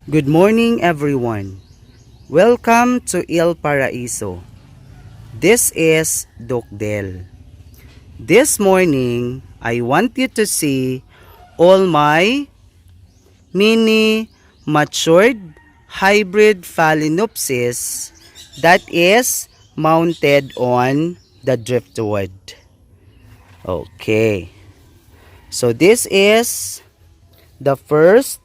Good morning everyone. Welcome to Il Paraiso. This is Doc Del. This morning, I want you to see all my mini matured hybrid Phalaenopsis that is mounted on the driftwood. Okay. So this is the first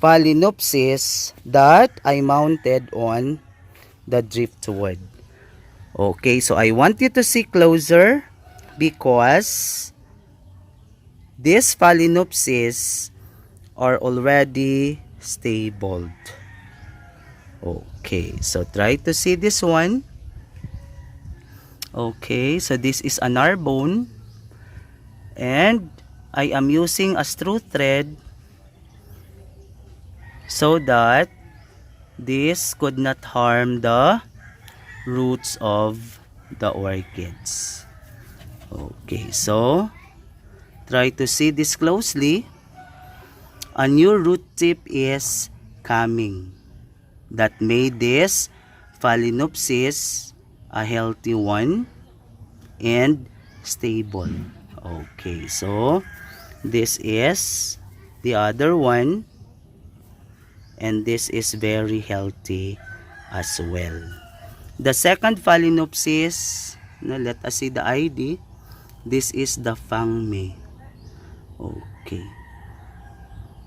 Phalaenopsis that I mounted on the driftwood. Okay, so I want you to see closer because these Phalaenopsis are already stable. Okay, so try to see this one. Okay, so this is an bone and I am using a screw thread so that this could not harm the roots of the orchids. Okay, so try to see this closely. A new root tip is coming that made this Phalaenopsis a healthy one and stable. Okay, so this is the other one and this is very healthy as well. The second Phalaenopsis, let us see the ID. This is the Fangme. Okay.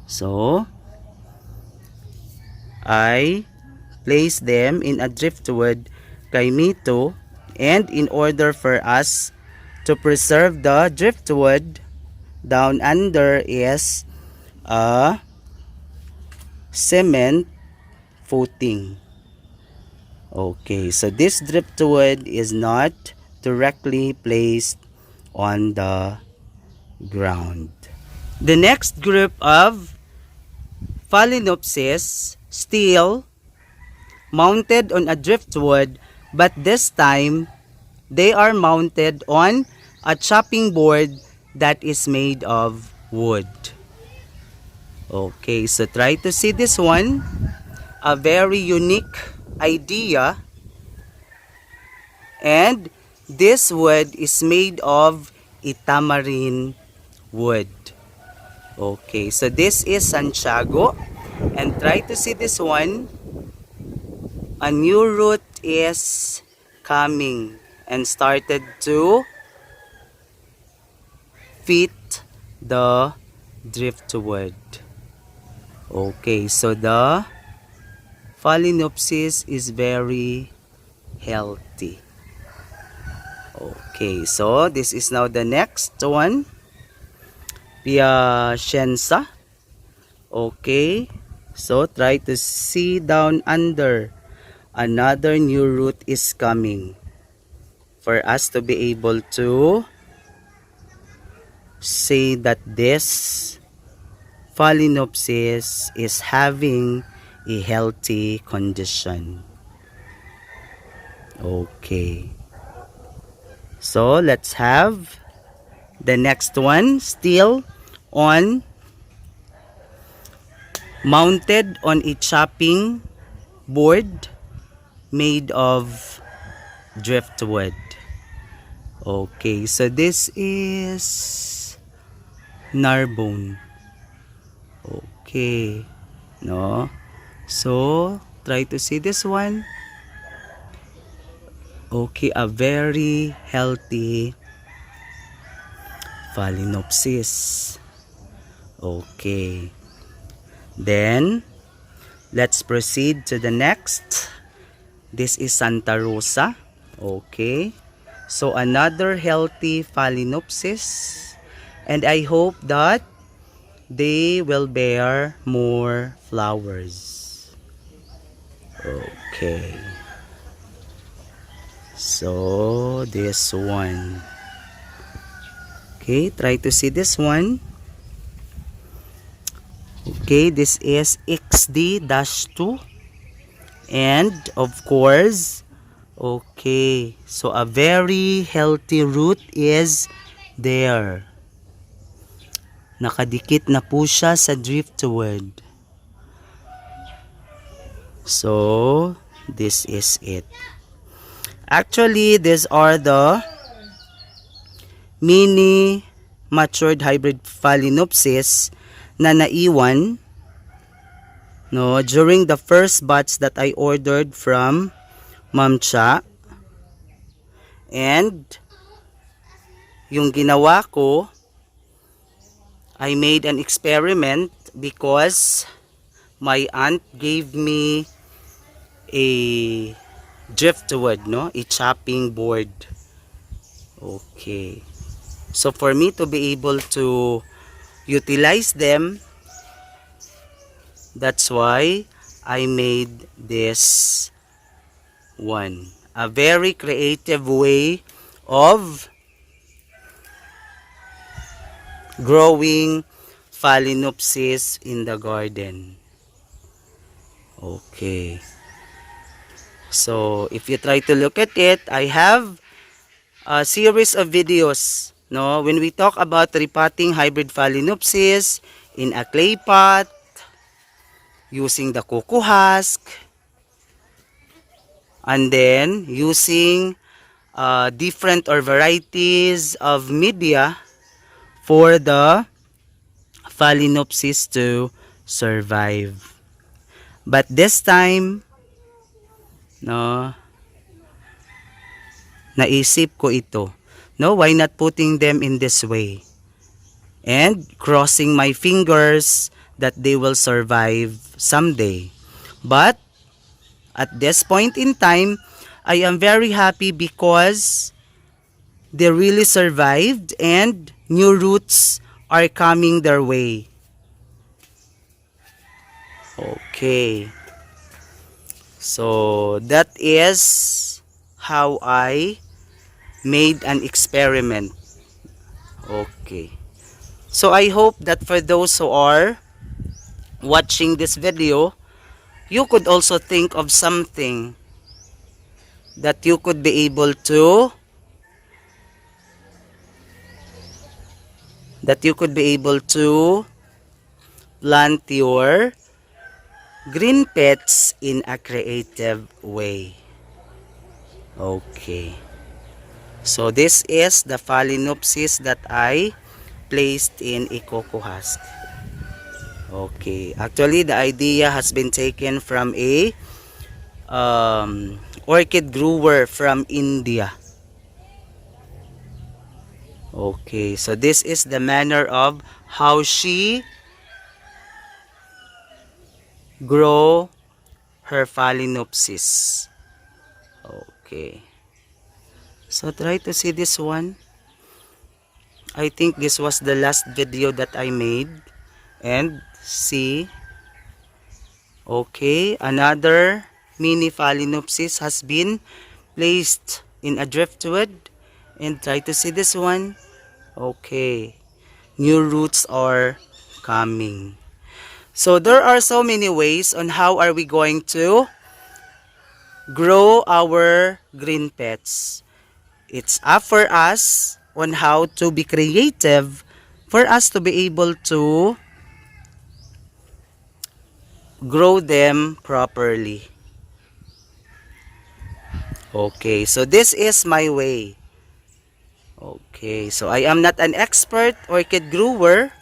So, I place them in a driftwood kay Mito, and in order for us to preserve the driftwood, down under is a cement footing. Okay, so this driftwood is not directly placed on the ground. The next group of Phalaenopsis still mounted on a driftwood, but this time they are mounted on a chopping board that is made of wood. Okay, so try to see this one. A very unique idea, and this wood is made of tamarind wood. Okay, so this is Santiago, and try to see this one. A new root is coming and started to fit the driftwood. Okay, so the Phalaenopsis is very healthy. Okay, so this is now the next one. Piacenza. Okay, so try to see down under. Another new root is coming for us to be able to say that this Phalaenopsis is having a healthy condition. Okay, so let's have the next one still on mounted on a chopping board made of driftwood. Okay, so this is Narbonne. Okay, no, so try to see this one. Okay, a very healthy Phalaenopsis. Okay, then let's proceed to the next. This is Santa Rosa. Okay, so another healthy Phalaenopsis, and I hope that they will bear more flowers. Okay, so this one. Okay, try to see this one. Okay, this is XD-2, and of course, okay, so a very healthy root is there. Nakadikit na po siya sa driftwood. So this is it. Actually, these are the mini matured hybrid Phalaenopsis na naiwan during the first batch that I ordered from Ma'am Cha. And yung ginawa ko, I made an experiment because my aunt gave me a driftwood, a chopping board. Okay. So for me to be able to utilize them, that's why I made this one. A very creative way of growing Phalaenopsis in the garden. Okay. So if you try to look at it, I have a series of videos. When we talk about repotting hybrid Phalaenopsis in a clay pot, using the cocoa husk, and then using different or varieties of media for the Phalaenopsis to survive. But this time, naisip ko ito. Why not putting them in this way? And crossing my fingers that they will survive someday. But at this point in time, I am very happy because they really survived and new roots are coming their way. Okay. So that is how I made an experiment. Okay. So I hope that for those who are watching this video, you could also think of something that you could be able to plant your green pets in a creative way. Okay. So this is the Phalaenopsis that I placed in a cocoa husk. Okay. Actually, the idea has been taken from a orchid grower from India. Okay. So this is the manner of how she grow her Phalaenopsis. Okay. So try to see this one. I think this was the last video that I made. And see. Okay, another mini Phalaenopsis has been placed in a driftwood. And try to see this one. Okay, new roots are coming. So there are so many ways on how are we going to grow our green pets. It's up for us on how to be creative for us to be able to grow them properly. Okay, so this is my way. Okay, so I am not an expert orchid grower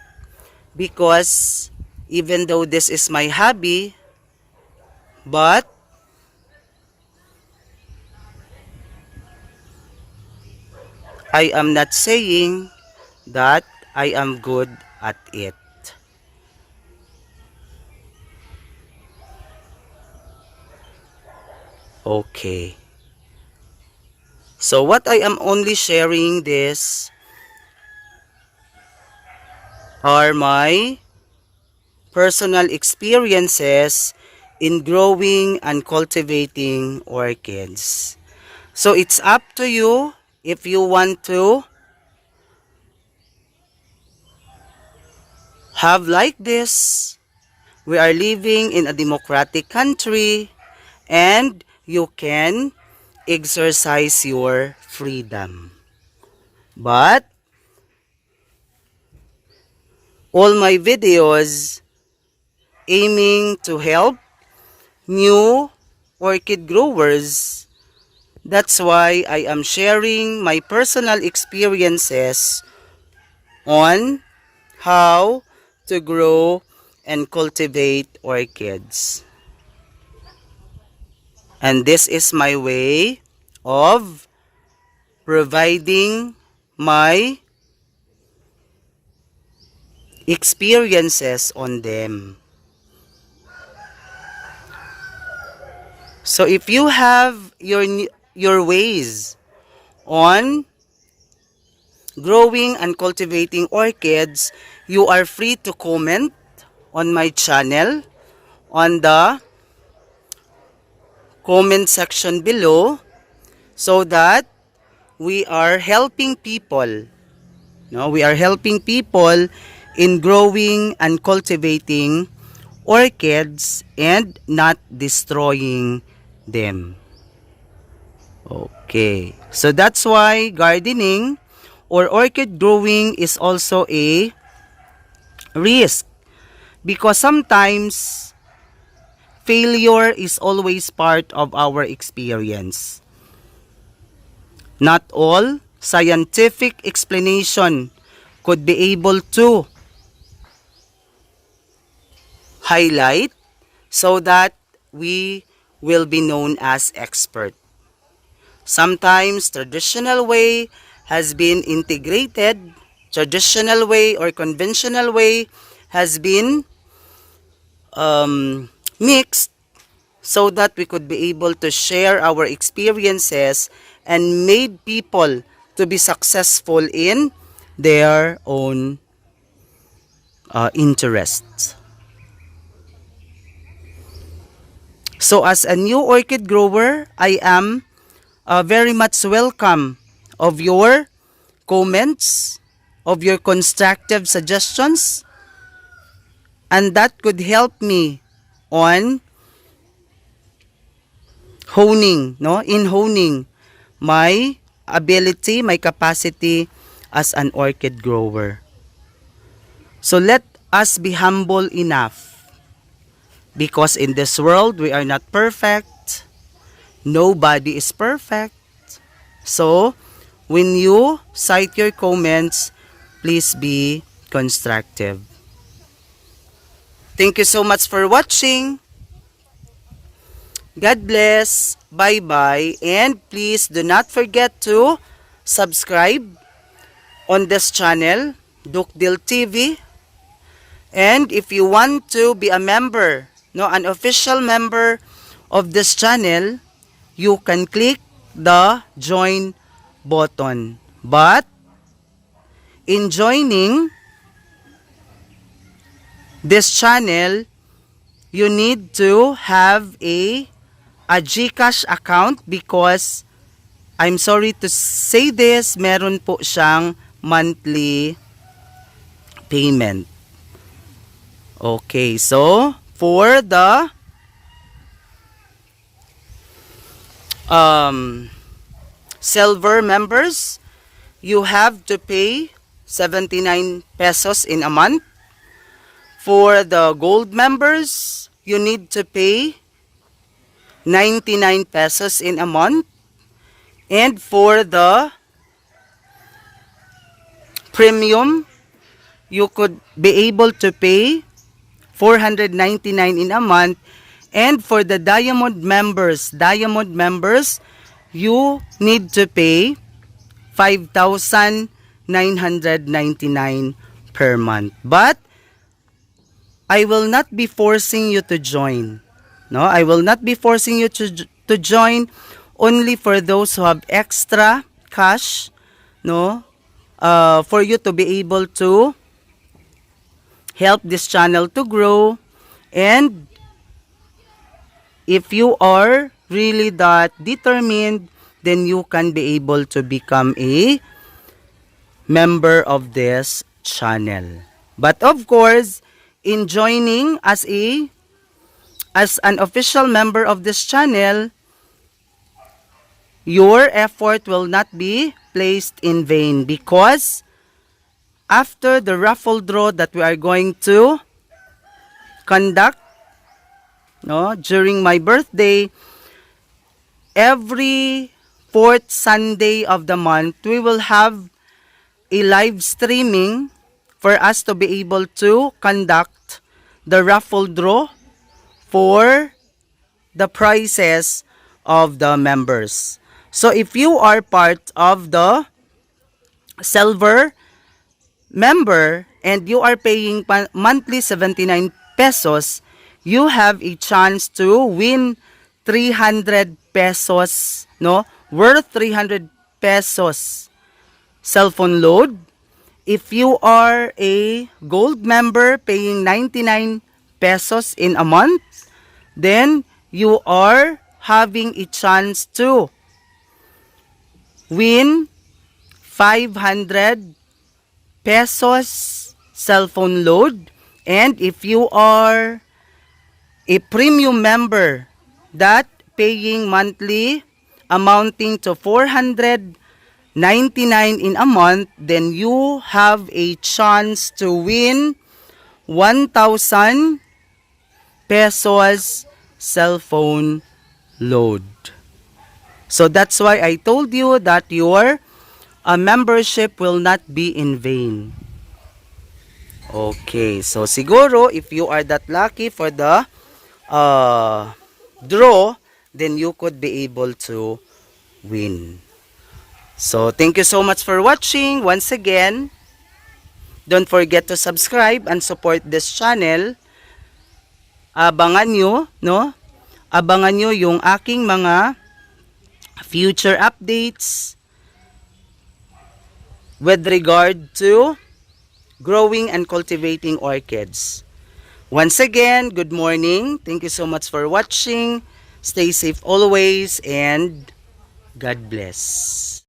because even though this is my hobby, but I am not saying that I am good at it. Okay. So what I am only sharing this are my personal experiences in growing and cultivating orchids. So it's up to you if you want to have like this. We are living in a democratic country and you can exercise your freedom. But all my videos aiming to help new orchid growers. That's why I am sharing my personal experiences on how to grow and cultivate orchids. And this is my way of providing my experiences on them. So if you have your ways on growing and cultivating orchids, you are free to comment on my channel on the comment section below so that we are helping people. No, we are helping people in growing and cultivating orchids and not destroying them. Okay. So that's why gardening or orchid growing is also a risk because sometimes failure is always part of our experience. Not all scientific explanation could be able to highlight so that we will be known as expert. Sometimes traditional way has been integrated, traditional way or conventional way has been mixed so that we could be able to share our experiences and made people to be successful in their own interests. So as a new orchid grower, I am very much welcome of your comments, of your constructive suggestions, and that could help me on honing my ability, my capacity as an orchid grower. So let us be humble enough because in this world we are not perfect. Nobody is perfect. So when you cite your comments, please be constructive. Thank you so much for watching. God bless. Bye-bye. And please do not forget to subscribe on this channel, Dukdil TV. And if you want to be a member, an official member of this channel, you can click the join button. But in joining this channel, you need to have a GCash account because I'm sorry to say this, meron po siyang monthly payment. Okay, so for the silver members, you have to pay 79 pesos in a month. For the gold members, you need to pay 99 pesos in a month. And for the premium, you could be able to pay 499 in a month. And for the diamond members, you need to pay 5,999 per month. But I will not be forcing you to join. No, I will not be forcing you to join. Only for those who have extra cash, for you to be able to help this channel to grow. And if you are really that determined, then you can be able to become a member of this channel. But of course, in joining as an official member of this channel, your effort will not be placed in vain because after the raffle draw that we are going to conduct, no, during my birthday, every fourth Sunday of the month, we will have a live streaming for us to be able to conduct the raffle draw for the prizes of the members. So if you are part of the silver member and you are paying monthly 79 pesos, you have a chance to win 300 pesos, no? Worth 300 pesos cell phone load. If you are a gold member paying 99 pesos in a month, then you are having a chance to win 500 pesos cell phone load. And if you are a premium member that paying monthly amounting to 499 in a month, then you have a chance to win 1,000 pesos cell phone load. So that's why I told you that your membership will not be in vain. Okay, so siguro if you are that lucky for the draw, then you could be able to win. So thank you so much for watching. Once again, don't forget to subscribe and support this channel. Abangan nyo, no? Abangan nyo yung aking mga future updates with regard to growing and cultivating orchids. Once again, good morning. Thank you so much for watching. Stay safe always and God bless.